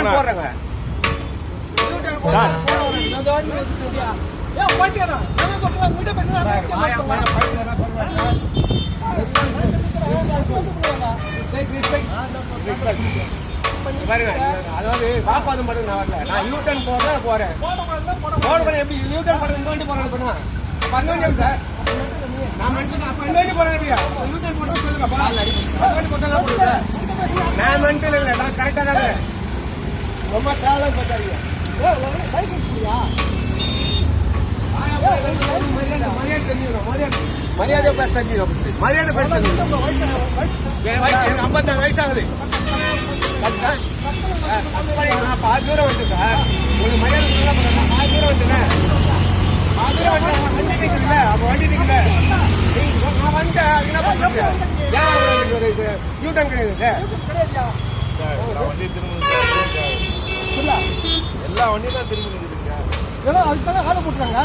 U-turn போடுறேங்க. அதாவது வாக்குவாதம் பண்ண நான் வரல. நான் யூட்டர்ன் போறேன் போறேன் எப்படி யூட்டர்ன் போறது இந்த வண்டி போறேன் பண்ணா அந்த வண்டி சார் நான் இந்த வண்டி போறேன் யூட்டர்ன் போறது சொல்லுங்கப்பா. அந்த வண்டி போட்டா போடுங்க. நான் மென்டல் இல்லை, நான் கரெக்டா தாங்க. ரொம்ப தேவை பார்த்தாருங்க. மரியாதை பேச தெரியும். மரியாதை பேச தெரியும். 54 வயசு ஆகுது. நான் பாதி தூரம் வந்துட்டேன் சார். உங்களுக்கு மரியாதை நான் பாதி தூரம் வந்துட்டேன். வண்டி நிற்குதுல்ல, அப்ப வண்டி நிற்குது. நான் வந்துட்டேன். அது என்ன பண்ணுறது? ஏன் யூட்டர்ன் கிடையாது? எல்லா வண்டியும் தான் திரும்பி நிற்குதுங்க. அதுக்காக காலை போட்டுறாங்க.